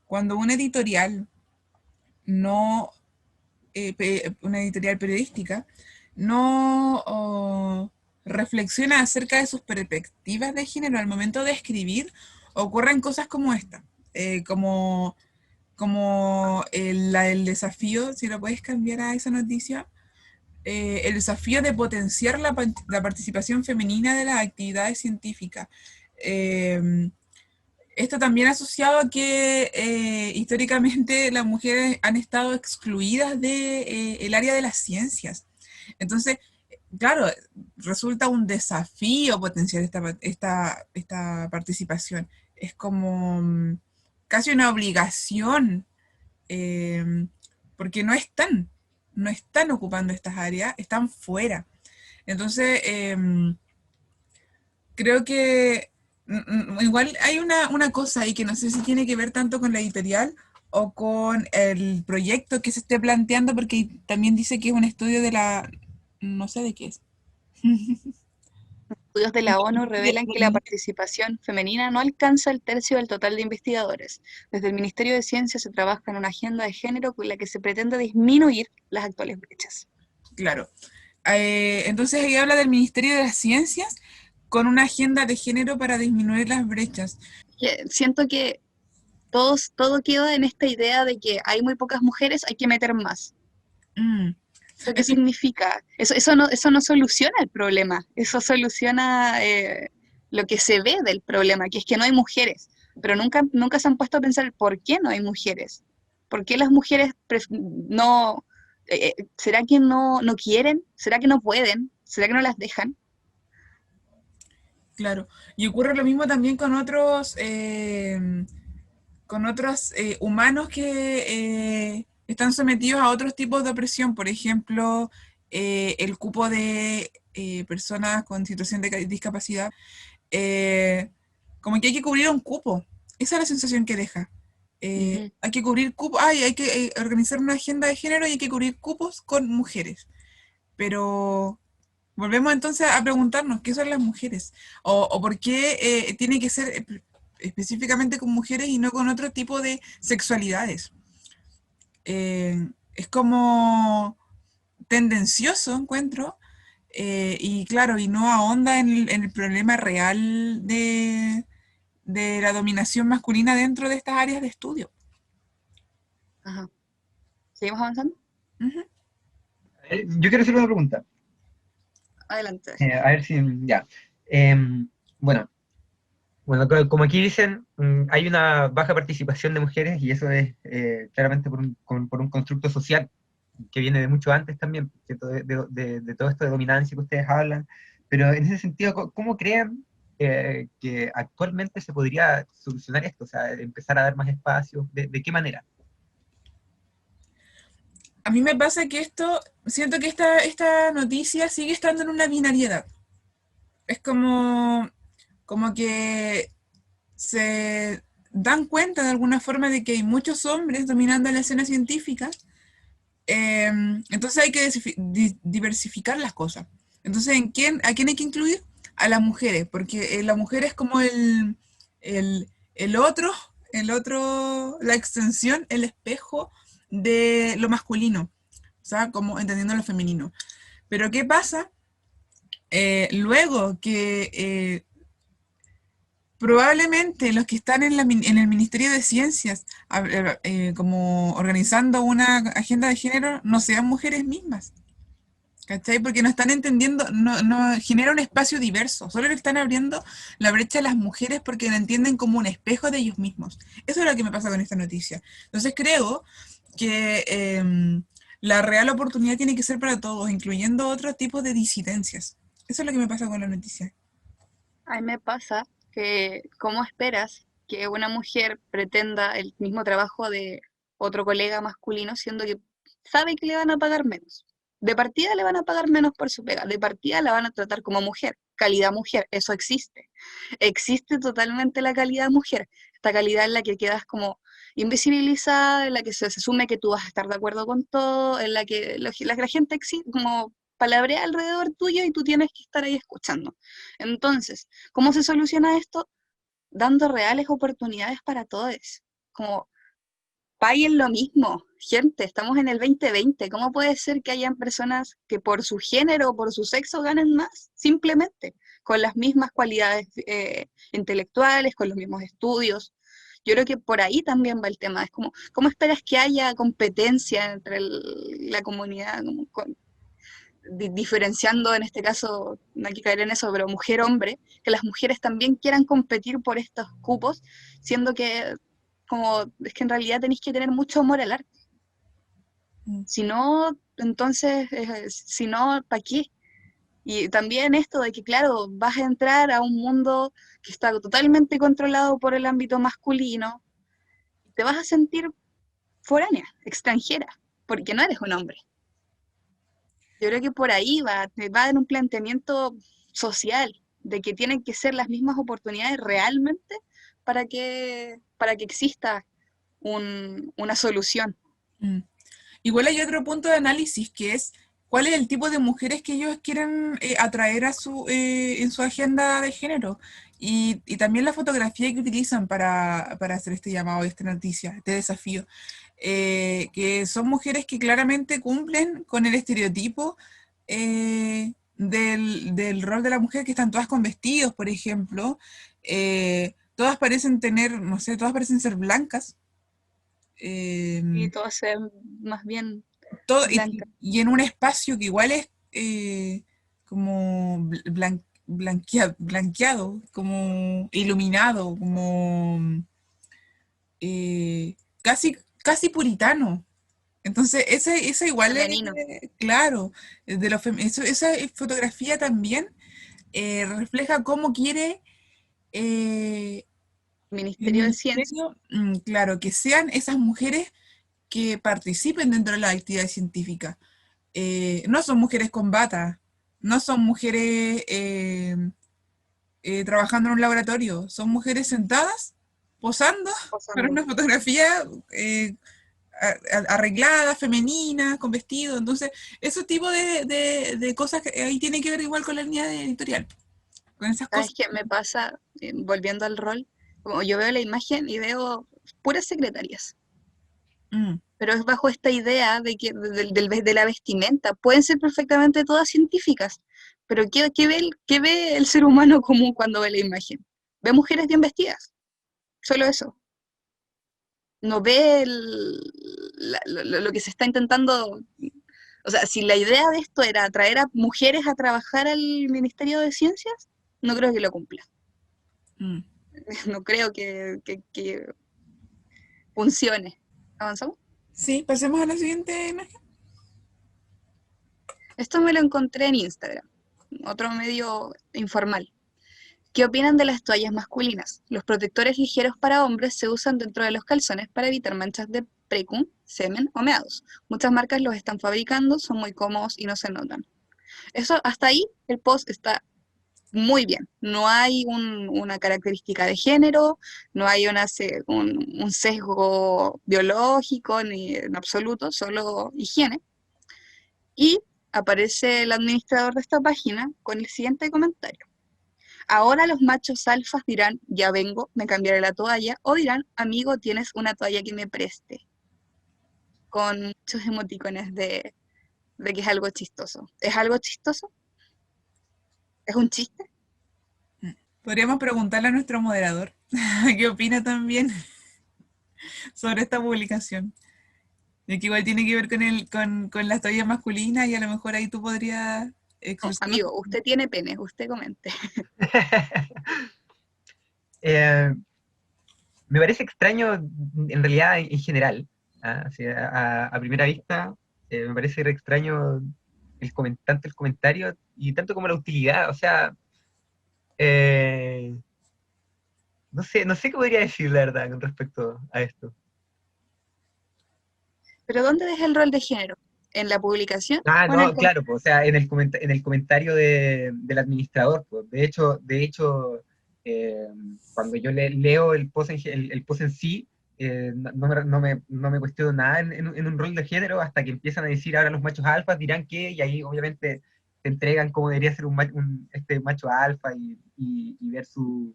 Cuando una editorial una editorial periodística no reflexiona acerca de sus perspectivas de género al momento de escribir, ocurren cosas como esta, como el desafío, si lo puedes cambiar a esa noticia, el desafío de potenciar la participación femenina de las actividades científicas. Esto también asociado a que históricamente las mujeres han estado excluidas del área de las ciencias. Entonces, claro, resulta un desafío potenciar esta participación. Es como casi una obligación, porque no están ocupando estas áreas, están fuera. Entonces, creo que igual hay una cosa ahí que no sé si tiene que ver tanto con la editorial o con el proyecto que se esté planteando, porque también dice que es un estudio no sé de qué es. Estudios de la ONU revelan que la participación femenina no alcanza el tercio del total de investigadores. Desde el Ministerio de Ciencia se trabaja en una agenda de género con la que se pretende disminuir las actuales brechas. Claro. Entonces ahí habla del Ministerio de las Ciencias con una agenda de género para disminuir las brechas. Siento que todo queda en esta idea de que hay muy pocas mujeres, hay que meter más. ¿Eso qué significa? Eso no soluciona el problema, eso soluciona lo que se ve del problema, que es que no hay mujeres, pero nunca se han puesto a pensar por qué no hay mujeres, por qué las mujeres no, ¿será que no quieren? ¿Será que no pueden? ¿Será que no las dejan? Claro, y ocurre lo mismo también con otros humanos que están sometidos a otros tipos de opresión, por ejemplo, el cupo de personas con situación de discapacidad, como que hay que cubrir un cupo, esa es la sensación que deja. Hay que cubrir cupos, hay que organizar una agenda de género y hay que cubrir cupos con mujeres, pero volvemos entonces a preguntarnos qué son las mujeres o por qué tiene que ser específicamente con mujeres y no con otro tipo de sexualidades. Es como tendencioso, encuentro, y claro, y no ahonda en el problema real de la dominación masculina dentro de estas áreas de estudio. Ajá. ¿Seguimos avanzando? Uh-huh. Yo quiero hacer una pregunta. Adelante. A ver si, ya. Bueno, como aquí dicen, hay una baja participación de mujeres y eso es claramente por un constructo social que viene de mucho antes también, de todo esto de dominancia que ustedes hablan, pero en ese sentido, ¿cómo creen que actualmente se podría solucionar esto? O sea, empezar a dar más espacio, ¿de qué manera? A mí me pasa que siento que esta noticia sigue estando en una binariedad. Es como que se dan cuenta de alguna forma de que hay muchos hombres dominando la escena científica, entonces hay que diversificar las cosas. Entonces, ¿a quién hay que incluir? A las mujeres, porque la mujer es como el otro, la extensión, el espejo de lo masculino, o sea, como entendiendo lo femenino. Pero ¿qué pasa? Luego que probablemente los que están en el Ministerio de Ciencias, como organizando una agenda de género, no sean mujeres mismas. ¿Cachai? Porque no están entendiendo, no genera un espacio diverso, solo le están abriendo la brecha a las mujeres porque la entienden como un espejo de ellos mismos. Eso es lo que me pasa con esta noticia. Entonces creo que la real oportunidad tiene que ser para todos, incluyendo otros tipos de disidencias. Eso es lo que me pasa con la noticia. A mí me pasa que, ¿cómo esperas que una mujer pretenda el mismo trabajo de otro colega masculino, siendo que sabe que le van a pagar menos? De partida le van a pagar menos por su pega, de partida la van a tratar como mujer, calidad mujer, eso existe. Existe totalmente la calidad mujer, esta calidad en la que quedas como invisibilizada, en la que se asume que tú vas a estar de acuerdo con todo, en la que la gente como palabrea alrededor tuyo y tú tienes que estar ahí escuchando. Entonces, ¿cómo se soluciona esto? Dando reales oportunidades para todos. Como paguen lo mismo. Gente, estamos en el 2020. ¿Cómo puede ser que hayan personas que por su género o por su sexo ganen más? Simplemente, con las mismas cualidades intelectuales, con los mismos estudios. Yo creo que por ahí también va el tema. Es como, ¿cómo esperas que haya competencia entre la comunidad? Diferenciando en este caso, no hay que caer en eso, pero mujer-hombre, que las mujeres también quieran competir por estos cupos, siendo que como es que en realidad tenéis que tener mucho amor al arte. Mm. Si no, entonces, si no, ¿para qué? Y también esto de que, claro, vas a entrar a un mundo que está totalmente controlado por el ámbito masculino, te vas a sentir foránea, extranjera, porque no eres un hombre. Yo creo que por ahí va en un planteamiento social, de que tienen que ser las mismas oportunidades realmente para que exista una solución. Mm. Igual hay otro punto de análisis que es cuál es el tipo de mujeres que ellos quieren atraer en su agenda de género y también la fotografía que utilizan para hacer este llamado, esta noticia, este desafío, que son mujeres que claramente cumplen con el estereotipo del rol de la mujer, que están todas con vestidos, por ejemplo, todas parecen tener, no sé, todas parecen ser blancas. Y eh, todo se ve más bien todo, blanca. y en un espacio que igual es como blanqueado, como iluminado, como casi puritano. Entonces, esa igual es, Femenino. claro, esa fotografía también refleja cómo quiere el Ministerio de Ciencia. ministerio, claro, que sean esas mujeres que participen dentro de la actividad científica. No son mujeres con bata, no son mujeres trabajando en un laboratorio, son mujeres sentadas, posando para Posando. una fotografía arreglada, femenina, con vestido. Entonces, ese tipo de cosas que ahí tiene que ver igual con la línea editorial, con esas ¿Sabes cosas. qué me pasa? Volviendo al rol, como yo veo la imagen y veo puras secretarias. Mm, Pero es bajo esta idea de que de la vestimenta. Pueden ser perfectamente todas científicas, pero ¿qué ve el ser humano común cuando ve la imagen? Ve mujeres bien vestidas, solo eso. No ve lo que se está intentando. O sea, si la idea de esto era atraer a mujeres a trabajar al Ministerio de Ciencias, no creo que lo cumpla. mm. No creo que funcione. ¿Avanzamos? Sí, pasemos a la siguiente imagen. Esto me lo encontré en Instagram, otro medio informal. ¿Qué opinan de las toallas masculinas? Los protectores ligeros para hombres se usan dentro de los calzones para evitar manchas de precum, semen o meados. Muchas marcas los están fabricando, son muy cómodos y no se notan. Eso, hasta ahí, el post está muy bien. No hay una característica de género, no hay un sesgo biológico ni en absoluto, solo higiene. Y aparece el administrador de esta página con el siguiente comentario. Ahora los machos alfas dirán, ya vengo, me cambiaré la toalla, o dirán, amigo, tienes una toalla que me preste, con muchos emoticones de que es algo chistoso. ¿Es algo chistoso? ¿Es un chiste? Podríamos preguntarle a nuestro moderador qué opina también sobre esta publicación. Ya que igual tiene que ver con las toallas masculinas y a lo mejor ahí tú podrías No, expresarlo. amigo, usted tiene pene, usted comente. Eh, Me parece extraño, en realidad, en general. ¿Ah? Así, a primera vista, me parece extraño tanto el comentario y tanto como la utilidad. O sea, eh, no sé qué podría decir, la verdad, con respecto a esto. Pero ¿dónde deja el rol de género? ¿En la publicación Ah, o en el no, comentario? claro, pues, o sea, en el comentario del administrador, pues. De hecho, eh, cuando yo leo el post en sí, no me cuestiono nada en un rol de género hasta que empiezan a decir ahora los machos alfas dirán que, y ahí obviamente te entregan cómo debería ser este macho alfa y versus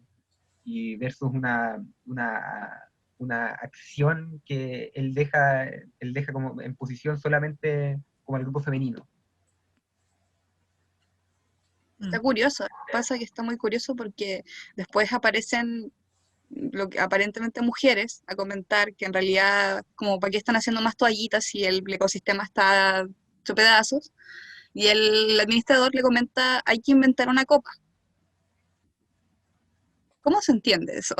una acción que él deja como en posición solamente como el grupo femenino. Está curioso. Pasa que está muy curioso porque después aparecen lo que aparentemente mujeres a comentar que en realidad como para qué están haciendo más toallitas si el ecosistema está hecho pedazos. Y el administrador le comenta, hay que inventar una copa. ¿Cómo se entiende eso?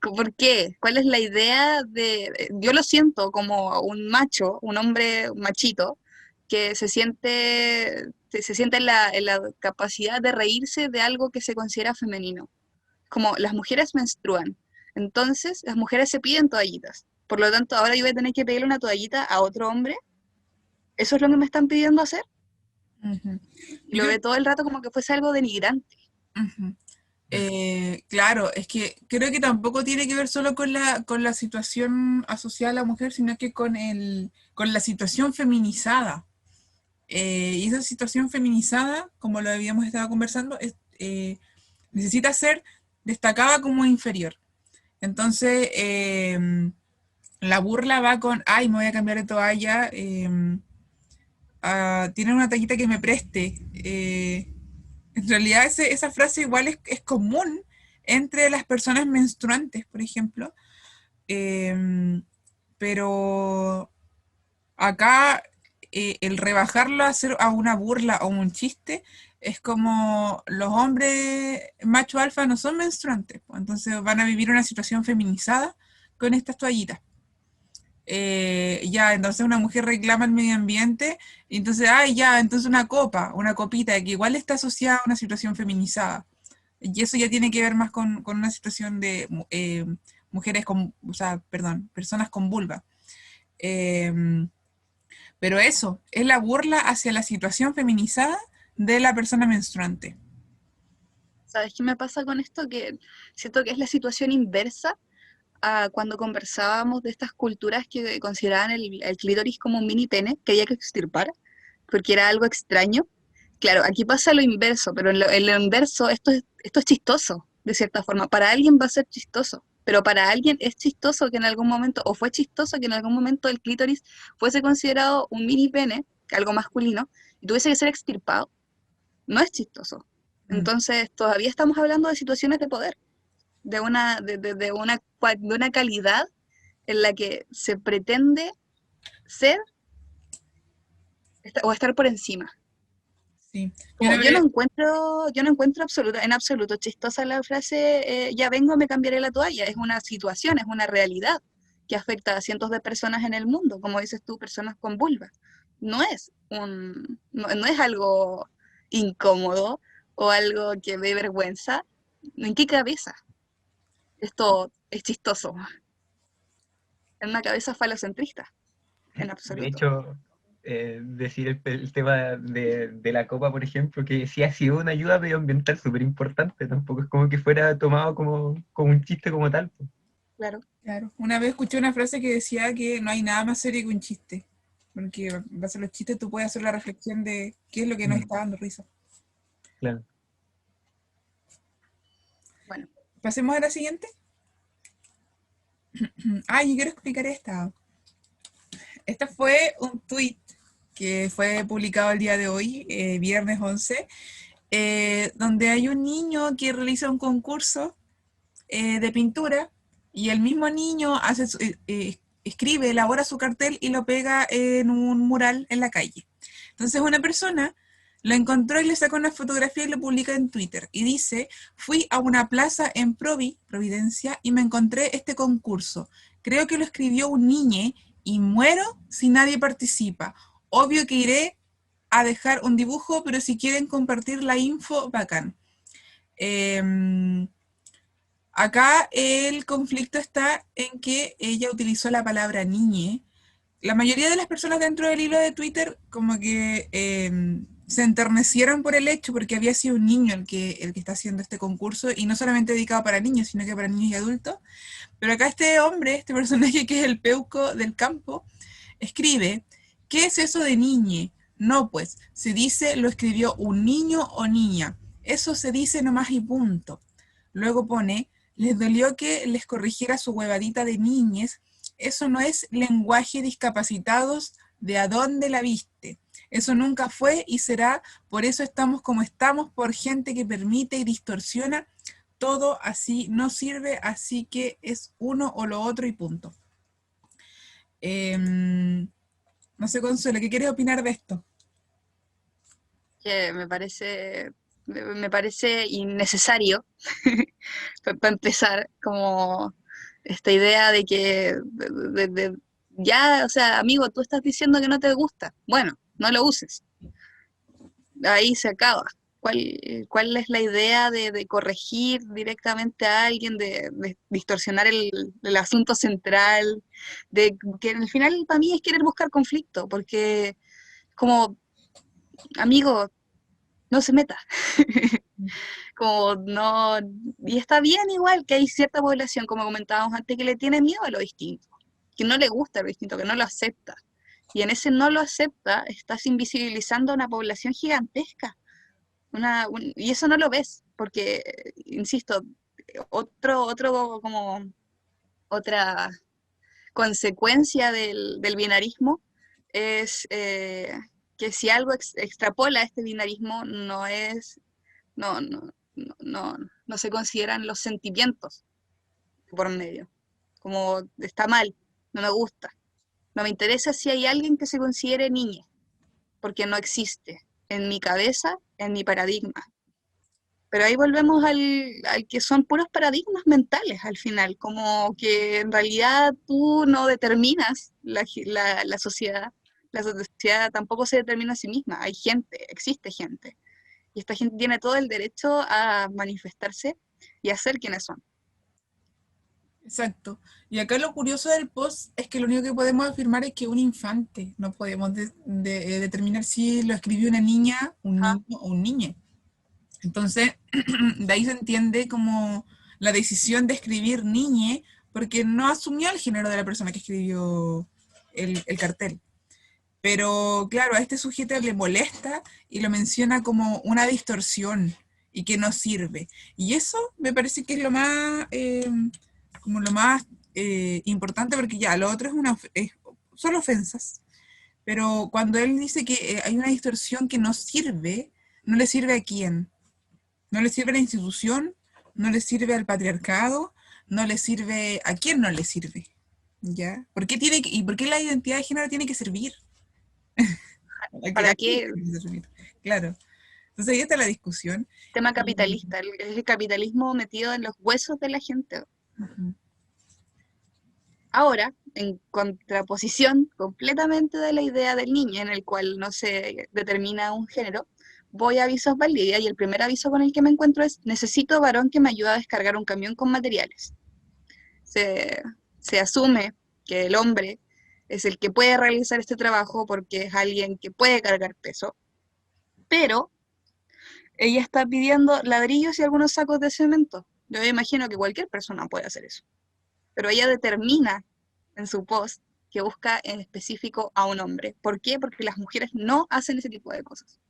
¿Por qué? ¿Cuál es la idea de...? Yo lo siento como un macho, un hombre un machito, que se siente en la capacidad de reírse de algo que se considera femenino. Como las mujeres menstruan, entonces las mujeres se piden toallitas. Por lo tanto, ahora yo voy a tener que pedirle una toallita a otro hombre. ¿Eso es lo que me están pidiendo hacer? Ujú. Y Yo lo creo ve todo el rato como que fuese algo denigrante. ujú. Claro, es que creo que tampoco tiene que ver solo con la situación asociada a la mujer, sino que con la situación feminizada. Y esa situación feminizada, como lo habíamos estado conversando, necesita ser destacada como inferior. Entonces, la burla va con, ay, me voy a cambiar de toalla, tiene una tallita que me preste. En realidad esa frase igual es común entre las personas menstruantes, por ejemplo, eh, pero acá el rebajarlo a hacer a una burla o un chiste es como los hombres macho alfa no son menstruantes, pues, entonces van a vivir una situación feminizada con estas toallitas. Ya, entonces una mujer reclama el medio ambiente, y entonces, ay, ya, entonces una copa, una copita, que igual está asociada a una situación feminizada. Y eso ya tiene que ver más con una situación de mujeres con, o sea, perdón, personas con vulva. Eh, pero eso, es la burla hacia la situación feminizada de la persona menstruante. ¿Sabes qué me pasa con esto? Que siento que es la situación inversa a cuando conversábamos de estas culturas que consideraban el clítoris como un mini pene que había que extirpar, porque era algo extraño. Claro, aquí pasa lo inverso, pero en lo inverso esto es chistoso, de cierta forma. Para alguien va a ser chistoso, pero para alguien es chistoso que en algún momento, o fue chistoso que en algún momento el clítoris fuese considerado un mini pene, algo masculino, y tuviese que ser extirpado. No es chistoso. Mm, Entonces, todavía estamos hablando de situaciones de poder, de una calidad en la que se pretende ser o estar por encima. sí. Yo Como una vez, yo no encuentro en absoluto chistosa la frase, ya vengo, me cambiaré la toalla. Es una situación, es una realidad que afecta a cientos de personas en el mundo, como dices tú, personas con vulva. No es algo incómodo o algo que dé vergüenza. ¿En qué cabeza? Esto es chistoso. En una cabeza falocentrista, en De absoluto. hecho, decir el tema de la copa, por ejemplo, que sí ha sido una ayuda medioambiental súper importante, tampoco es como que fuera tomado como un chiste como tal, pues. Claro. claro, una vez escuché una frase que decía que no hay nada más serio que un chiste. Porque en base a los chistes tú puedes hacer la reflexión de qué es lo que nos Mm, está dando risa. claro. Bueno, Pasemos a la siguiente. Ah, yo quiero explicar esta. Este fue un tweet que fue publicado el día de hoy, viernes 11, donde hay un niño que realiza un concurso de pintura y el mismo niño escribe, elabora su cartel y lo pega en un mural en la calle. Entonces una persona lo encontró y le sacó una fotografía y lo publica en Twitter. Y dice, fui a una plaza en Providencia, y me encontré este concurso. Creo que lo escribió un niño y muero si nadie participa. Obvio que iré a dejar un dibujo, pero si quieren compartir la info, bacán. Acá el conflicto está en que ella utilizó la palabra niñe. La mayoría de las personas dentro del hilo de Twitter como que se enternecieron por el hecho, porque había sido un niño el que está haciendo este concurso, y no solamente dedicado para niños, sino que para niños y adultos. Pero acá este hombre, este personaje que es el Peuco del campo, escribe, ¿qué es eso de niñe? No, pues, se dice lo escribió un niño o niña. Eso se dice nomás y punto. Luego pone, les dolió que les corrigiera su huevadita de niñes. Eso no es lenguaje discapacitados de a dónde la viste. Eso nunca fue y será, por eso estamos como estamos, por gente que permite y distorsiona. Todo así no sirve, así que es uno o lo otro y punto. No sé, Consuelo, ¿qué quieres opinar de esto? Que me parece innecesario, para empezar, como esta idea de que, ya, o sea, amigo, tú estás diciendo que no te gusta. Bueno, no lo uses. Ahí se acaba. ¿Cuál es la idea de corregir directamente a alguien, de distorsionar el asunto central, de que al final para mí es querer buscar conflicto, porque como, amigo, no se meta. Como no, y está bien igual que hay cierta población, como comentábamos antes, que le tiene miedo a lo distinto, que no le gusta lo distinto, que no lo acepta. Y en ese no lo acepta, estás invisibilizando a una población gigantesca. Y eso no lo ves, porque, insisto, como otra consecuencia del binarismo es que si algo extrapola este binarismo no, no, no se consideran los sentimientos por medio, como está mal, no me gusta, no me interesa si hay alguien que se considere niña, porque no existe en mi cabeza, en mi paradigma. Pero ahí volvemos al que son puros paradigmas mentales al final, como que en realidad tú no determinas la sociedad, la sociedad tampoco se determina a sí misma, hay gente, existe gente, y esta gente tiene todo el derecho a manifestarse y a ser quienes son. Exacto. Y acá lo curioso del post es que lo único que podemos afirmar es que un infante. No podemos determinar si lo escribió una niña, un Ajá. niño o un niño. Entonces, de ahí se entiende como la decisión de escribir niñe, porque no asumió el género de la persona que escribió el cartel. Pero claro, a este sujeto le molesta y lo menciona como una distorsión y que no sirve. Y eso me parece que es como lo más importante, porque ya lo otro son ofensas. Pero cuando él dice que hay una distorsión que no sirve, no le sirve a quién. No le sirve a la institución, no le sirve al patriarcado, no le sirve a quién no le sirve. ¿Ya? ¿Y por qué la identidad de género tiene que servir? ¿Para Aquí qué? tiene que servir. Claro. Entonces ahí está la discusión. Tema Y- capitalista, el capitalismo metido en los huesos de la gente. Ujú. Ahora, en contraposición completamente de la idea del niño, en el cual no se determina un género, voy a Avisos Valdivia y el primer aviso con el que me encuentro es: necesito varón que me ayude a descargar un camión con materiales. Se asume que el hombre es el que puede realizar este trabajo porque es alguien que puede cargar peso, pero ella está pidiendo ladrillos y algunos sacos de cemento. Yo me imagino que cualquier persona puede hacer eso, pero ella determina en su post que busca en específico a un hombre. ¿Por qué? Porque las mujeres no hacen ese tipo de cosas.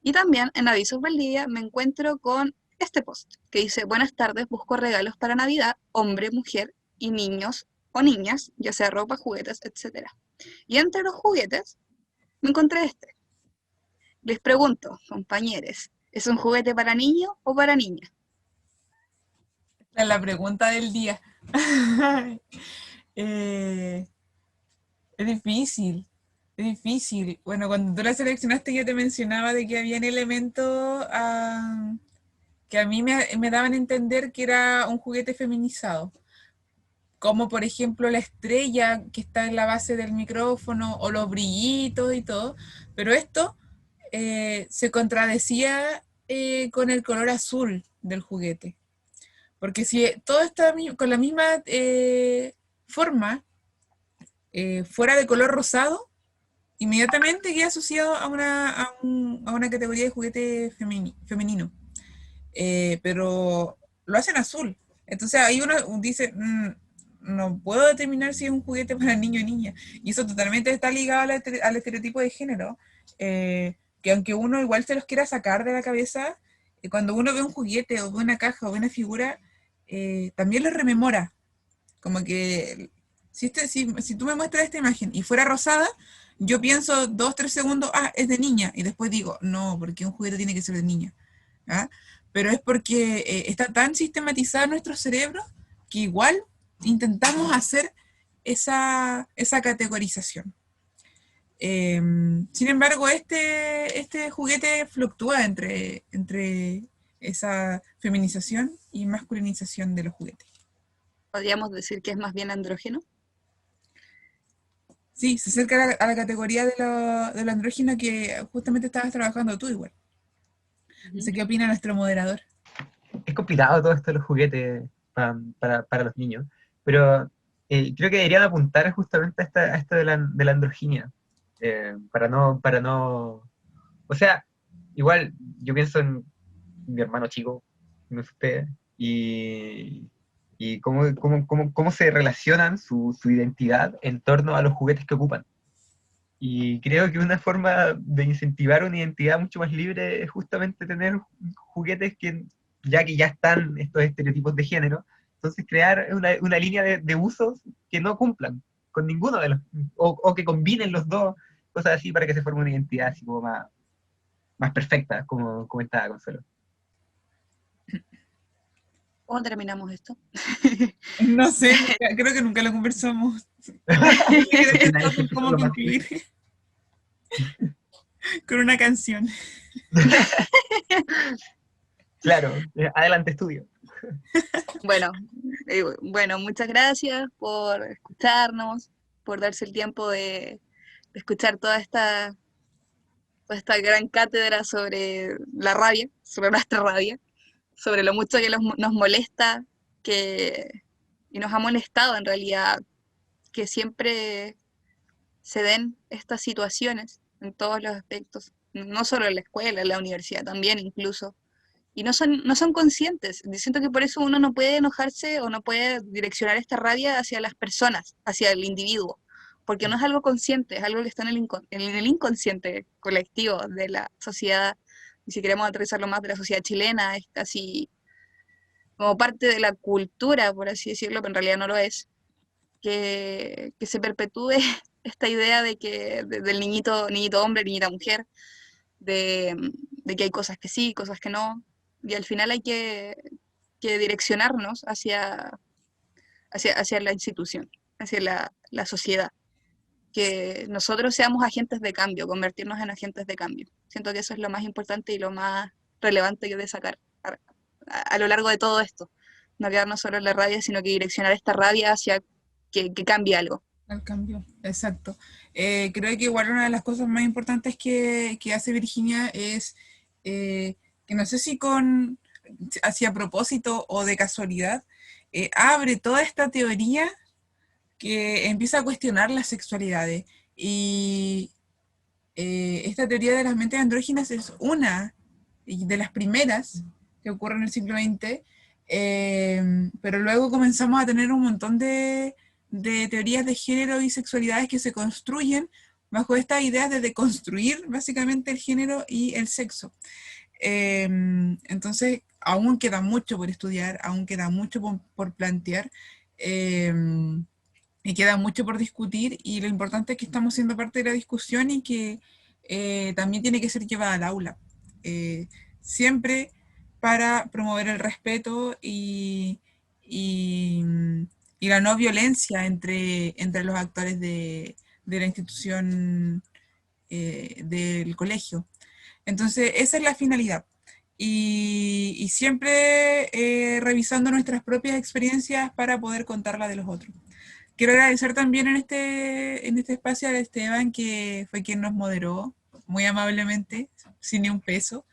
Y también en Avisos Valdivia me encuentro con este post que dice: buenas tardes, busco regalos para Navidad, hombre, mujer y niños o niñas, ya sea ropa, juguetes, etc. Y entre los juguetes me encontré este. les pregunto, compañeros, ¿es un juguete para niño o para niña? Esta es la pregunta del día. Eh, es difícil, es difícil. Bueno, cuando tú la seleccionaste yo te mencionaba de que habían elementos que a mí me daban a entender que era un juguete feminizado, como por ejemplo la estrella que está en la base del micrófono o los brillitos y todo, pero esto se contradecía con el color azul del juguete, porque si todo está con la misma forma, fuera de color rosado, inmediatamente queda asociado a una categoría de juguete femenino. Pero lo hacen azul. Entonces ahí uno dice, no puedo determinar si es un juguete para niño o niña. Y eso totalmente está ligado al estereotipo de género, que aunque uno igual se los quiera sacar de la cabeza, cuando uno ve un juguete o ve una caja o ve una figura, también lo rememora. Como que si tú me muestras esta imagen y fuera rosada, yo pienso 2, 3 segundos, es de niña, y después digo, no, porque un juguete tiene que ser de niña. ¿Ah? Pero es porque está tan sistematizado en nuestro cerebro que igual intentamos hacer esa categorización. Sin embargo, este juguete fluctúa entre esa feminización y masculinización de los juguetes. ¿Podríamos decir que es más bien andrógeno? Sí, se acerca a la categoría de lo andrógino que justamente estabas trabajando tú igual. No sé qué opina nuestro moderador. Es complicado todo esto de los juguetes para los niños, pero creo que deberían apuntar justamente a esto de la androginia, para no, o sea, igual yo pienso en mi hermano chico, no sé usted, y cómo se relacionan su identidad en torno a los juguetes que ocupan. Y creo que una forma de incentivar una identidad mucho más libre es justamente tener juguetes ya que ya están estos estereotipos de género, entonces crear una línea de usos que no cumplan con ninguno de los, o que combinen los dos, cosas así para que se forme una identidad así como más perfecta, como comentaba Consuelo. ¿Cómo terminamos esto? No sé, creo que nunca lo conversamos. Al final Con siempre son cómo los más concluir con una canción. claro, adelante estudio. Bueno, muchas gracias por escucharnos, por darse el tiempo de escuchar toda esta gran cátedra sobre la rabia, sobre nuestra rabia, sobre lo mucho que nos molesta y nos ha molestado en realidad que siempre se den estas situaciones en todos los aspectos, no solo en la escuela, en la universidad también incluso, y no son conscientes. Siento que por eso uno no puede enojarse o no puede direccionar esta rabia hacia las personas, hacia el individuo, porque no es algo consciente, es algo que está en el inconsciente colectivo de la sociedad, y si queremos aterrizarlo más de la sociedad chilena, es casi como parte de la cultura, por así decirlo, pero en realidad no lo es, que se perpetúe esta idea del niñito hombre, niñita mujer, de, de que hay cosas que sí, cosas que no, y al final hay que direccionarnos hacia la institución, hacia la sociedad, que nosotros seamos agentes de cambio, convertirnos en agentes de cambio. Siento que eso es lo más importante y lo más relevante que de sacar a lo largo de todo esto. No quedarnos solo en la rabia, sino que direccionar esta rabia hacia que cambie algo. Al cambio, exacto. Creo que igual una de las cosas más importantes que hace Virginia es que no sé si hacia propósito o de casualidad, abre toda esta teoría que empieza a cuestionar las sexualidades. Y esta teoría de las mentes andróginas es una de las primeras que ocurre en el siglo XX, pero luego comenzamos a tener un montón de teorías de género y sexualidades que se construyen bajo estas ideas de deconstruir básicamente el género y el sexo. Entonces, aún queda mucho por estudiar, aún queda mucho por plantear. Y queda mucho por discutir y lo importante es que estamos siendo parte de la discusión y que también tiene que ser llevada al aula. Siempre para promover el respeto y la no violencia entre los actores de la institución del colegio. Entonces, esa es la finalidad. Y siempre revisando nuestras propias experiencias para poder contarlas de los otros. Quiero agradecer también en este espacio a Esteban, que fue quien nos moderó muy amablemente, sin ni un peso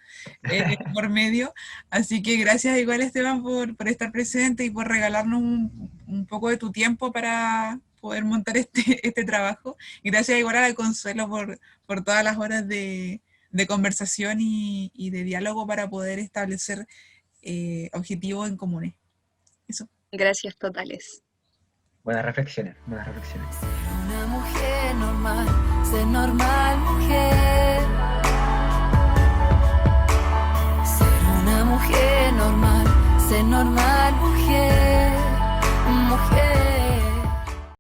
por medio. Así que gracias igual, Esteban, por estar presente y por regalarnos un poco de tu tiempo para poder montar este trabajo. Y gracias igual a la Consuelo por todas las horas de conversación y de diálogo para poder establecer objetivos en comunes. Eso. Gracias totales. Buenas reflexiones, buenas reflexiones. Ser una mujer normal, ser normal mujer. Ser una mujer normal, ser normal.